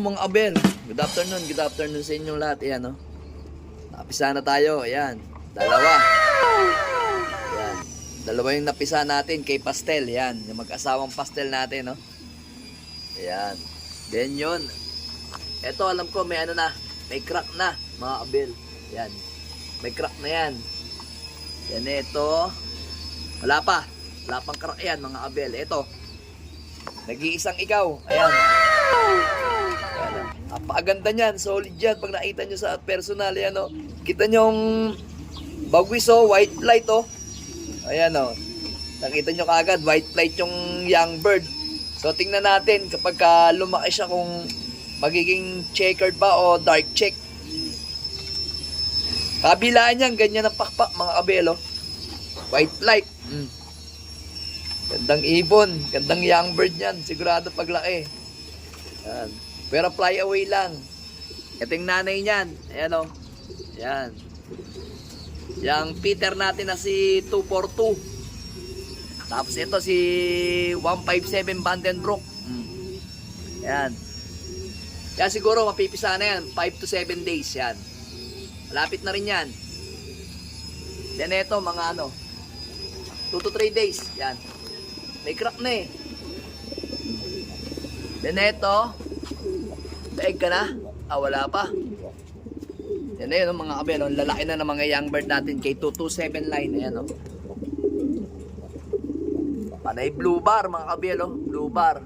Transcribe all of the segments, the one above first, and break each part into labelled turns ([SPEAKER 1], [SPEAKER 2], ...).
[SPEAKER 1] mga abel. Good afternoon sa inyong lahat. Ayan, no? Napisa na tayo. Ayan, dalawa. Ayan, dalawa yung napisa natin kay Pastel. Ayan, yung mag-asawang Pastel natin, no? Ayan. Then yun. Ito, alam ko, may ano na. May crack na, mga abel. Ayan. May crack na yan. Yan, ito. Wala pa. Wala pang crack yan, mga abel. Ito. Nag-iisang ikaw. Ayan. Napakaganda niyan. Solid yan. Pag nakita nyo sa personal, yan, oh. Kita nyo yung bagwis, oh. White flight, oh. Ayan, oh. Nakita nyo kaagad. White flight yung young bird. So, tingnan natin kapag lumaki siya kung magiging checkered ba o dark check. Kabilaan yan. Ganyan ang pakpak, mga kabelo. White flight. Gandang ibon, gandang young bird yan, sigurado paglaki. Yan. Pero fly away lang. Ito yung nanay niyan, ayan o. Yan. Yang Peter natin na si 242. Tapos ito si 157 Vandenbroek. Yan. Kaya siguro mapipisa na yan, 5 to 7 days yan. Malapit na rin yan. Then ito mga 2 to 3 days, yan. May crack na eh. Then ito, daig ka na? Wala pa. Yan na yun, mga kabelo. Lalaki na ng mga young bird natin kay 227 line. Ayan, panay blue bar, mga kabelo. Blue bar.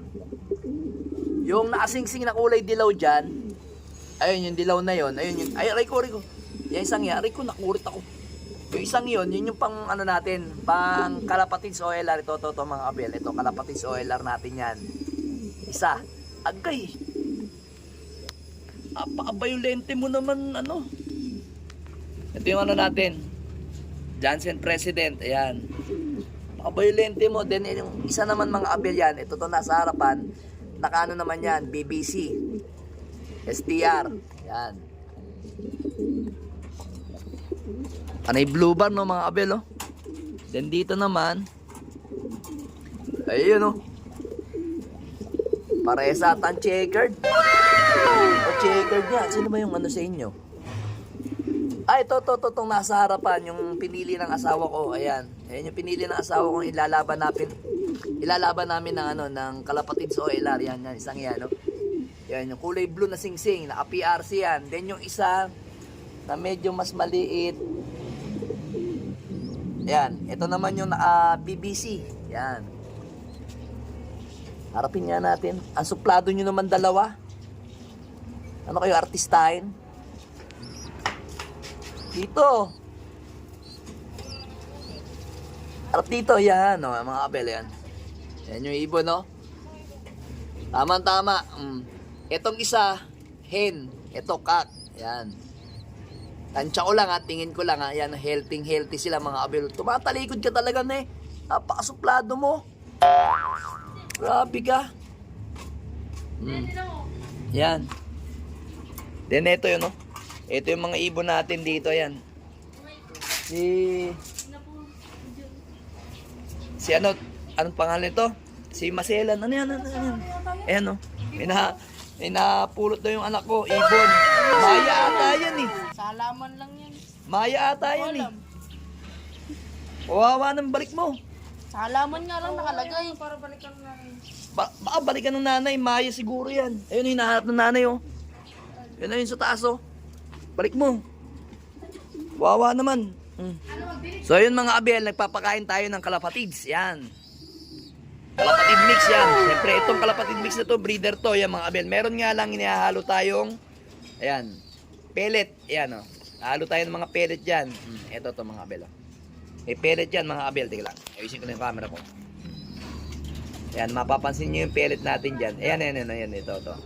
[SPEAKER 1] Yung nakasingsing na kulay dilaw dyan, ayun yung dilaw na yun. Ayun yung, ay, Rico. Yan isang yan. Rico, nakurit ako. Yung isang yun yung pang natin, pang Kalapatids OLR. Ito mga kabel. Ito, Kalapatids OLR natin yan. Isa. Agay. Apaka-violente mo naman, Ito yung natin. Johnson President. Ayan. Apaka-violente mo. Then yung isa naman mga kabel yan. Ito nasa harapan. Nakano naman yan. BBC. STR. Yan. Panay blue bar, no, mga kabel, oh. Then dito naman, ayun, oh. Parehas atang checkered. O checkered niya. Sino ba yung sa inyo? Itong nasa harapan, yung pinili ng asawa ko. Ayan. Ayan yung pinili ng asawa ko. Ilalaban namin ng Kalapatids OLR. Yan, isang yan, oh. Yan, yung kulay blue na singsing, naka PRC yan. Then yung isa na medyo mas maliit. Yan, ito naman yung BBC. Yan. Harapin nga natin. Ang suplado nyo naman dalawa. Ano kayo, artistahin? Dito. Harap dito, yan. Mga kabel, yan. Yan yung ibon, no? Tama-tama. Itong isa, hen. Ito, cock. Yan. Tansya ko lang, tingin ko lang, yan, healthy sila, mga kabel. Tumatalikod ka talaga na eh. Napakasuplado mo. Grabe ka. Yan. Then ito yun, no? Ito yung mga ibon natin dito, yan. Si anong pangalan ito? Si Maselan. Ano yan? Ayan, no? May napulot daw yung anak ko, ibon. Maya ata yan eh.
[SPEAKER 2] Salaman lang yan.
[SPEAKER 1] Maya ata yan eh. Kawawa ng balik mo.
[SPEAKER 2] Salaman nga lang nakalagay. Para balikan na rin.
[SPEAKER 1] Baka balikan ng nanay, Maya siguro yan. Ayun yung hinahanap ng nanay, oh. Yun na yun sa taas, oh. Balik mo. Kawawa naman. So yun mga abel, nagpapakain tayo ng Kalapatids. Yan. Kalapatid mix yan. Siyempre itong Kalapatid mix na to, breeder to. Yan mga abel. Meron nga lang inihahalo tayong, ayan, pellet. Ayan, oh. Halo tayo ng mga pellet dyan. Ito to mga abel, oh. May pellet dyan mga abel. Tingnan lang. Ayusin ko na yung camera ko. Ayan, mapapansin nyo yung pellet natin dyan. Ayan. Ito.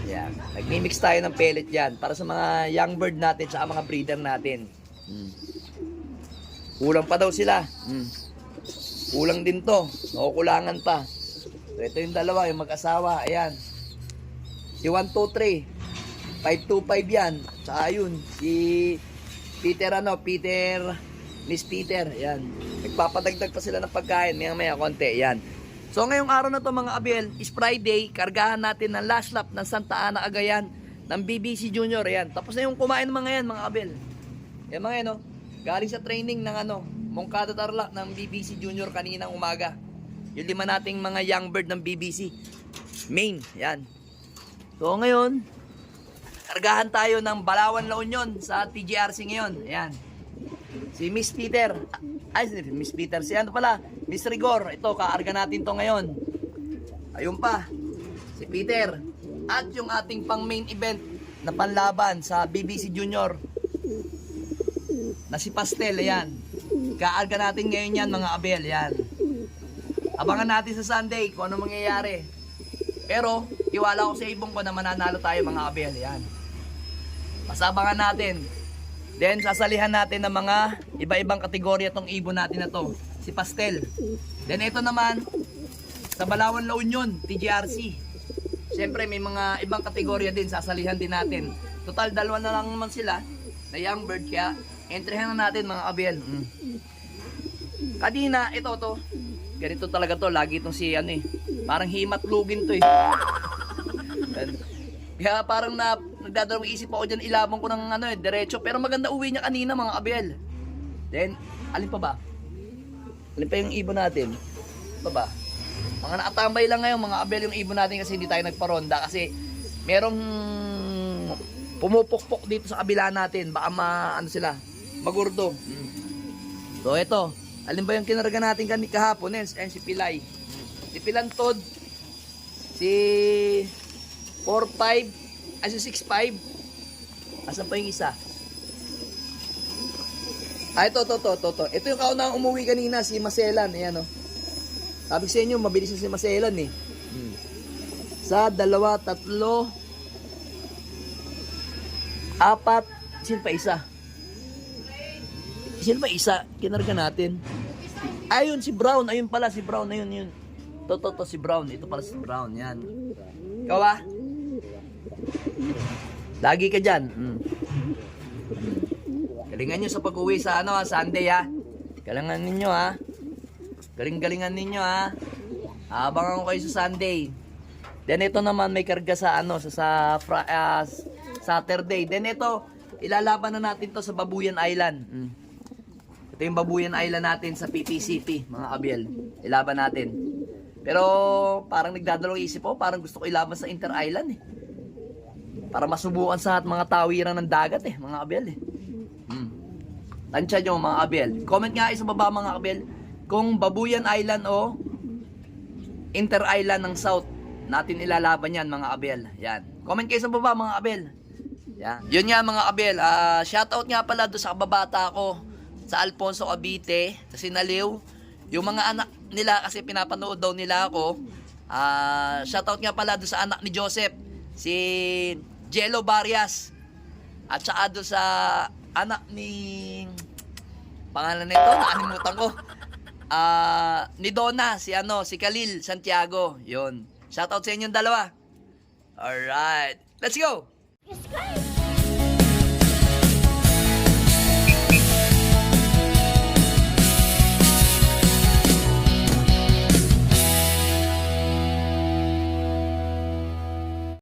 [SPEAKER 1] Ayan. Nagmimix tayo ng pellet dyan para sa mga young bird natin sa mga breeder natin. Kulang pa daw sila. Kulang din to. Nakukulangan pa. So, ito yung dalawa, yung mag-asawa. Ayan. Si 123. 525 yan. Tsaka yun. Si Miss Peter. Ayan. Nagpapadagdag pa sila ng pagkain. Maya konti. Ayan. So ngayong araw na to mga Abel, is Friday, kargahan natin ng last lap ng Santa Ana Cagayan ng BBC Junior. Ayan. Tapos na yung kumain ng mga yan mga Abel. Yan mga yan, oh. Galing sa training ng Moncada Tarlac ng BBC Junior kaninang umaga. Yung 5 nating mga young bird ng BBC. Main, yan. So ngayon, kargahan tayo ng Balawan La Union sa TGRC ngayon. Ayan. Si Miss Peter. Ay, Miss Peter. Si ano pala? Miss Rigor. Ito, kaarga natin to ngayon. Ayun pa. Si Peter. At yung ating pang main event na panlaban sa BBC Junior na si Pastel. Ayan. Kaarga natin ngayon yan mga Abel. Ayan. Abangan natin sa Sunday kung ano mangyayari. Pero, iwala ko sa ibong ko na mananalo tayo mga Abel. Ayan. Pasabangan natin. Then, sasalihan natin ng mga iba-ibang kategorya tong ibon natin na to. Si Pastel. Then, ito naman, sa Balawan La Union, TGRC. Siyempre, may mga ibang kategorya din. Sasalihan din natin. Total, 2 na lang naman sila na young bird. Kaya, entryhan na natin mga Abel. Kadina, ito to. Ganito talaga to. Lagi itong si parang himatlugin to eh. Kaya parang nagdadalawang isip ako dyan, ilabang ko ng diretso. Pero maganda uwi niya kanina mga Abel. Then, alin pa ba? Alin pa yung ibon natin? Pa ba? Mga nakatambay lang ngayon mga Abel yung ibon natin kasi hindi tayo nagparonda. Kasi merong pumupukpok dito sa kabila natin. Baka magurdo. So ito, alin ba yung kinarga natin kahapon? Ayan si Pilay. Si Pilantod. Si 4-5, ay si 6-5. Asan pa yung isa? Ito. Ito yung kaunang umuwi kanina, si Maselan. Ayan, oh. Sabi sa inyo, mabilis na si Maselan, eh. Sa 2, 3, 4, sino pa isa? Sino pa isa? Kinarga natin. Ayun, si Brown. Ayun pala, si Brown. Ayun. To, si Brown. Ito pala si Brown. Yan. Ikaw ba? Lagi ka dyan. Galingan nyo sa pag-uwi sa Sunday ha. Galingan ninyo ha. Galingan ninyo ha. Abangan ko kayo sa Sunday. Then ito naman may karga sa Saturday. Then ito, ilalaban na natin to sa Babuyan Island. Ito yung Babuyan Island natin sa PPCP, mga Abel. Ilaban natin. Pero parang nagdadalawang isip ko, parang gusto ko ilaban sa Inter Island eh. Para masubukan sa mga tawiran ng dagat eh, mga Abel eh. Tansya nyo mga Abel. Comment nga sa baba mga Abel kung Babuyan Island o Inter Island ng South natin ilalaban yan mga Abel. Yan. Comment kayo sa baba mga Abel. Yan. Yun nga mga Abel. Shoutout nga pala doon sa kababata ko sa Alfonso Cavite, sa Sinaliw. Yung mga anak nila kasi pinapanood daw nila ako. Shoutout nga pala doon sa anak ni Joseph, si Jello Barrias. At saka doon sa anak ni pangalan nito, nakalimutan ko. Ni Donna, si Khalil Santiago. Yun. Shoutout sa inyong dalawa. Alright. Let's go!
[SPEAKER 3] Subscribe!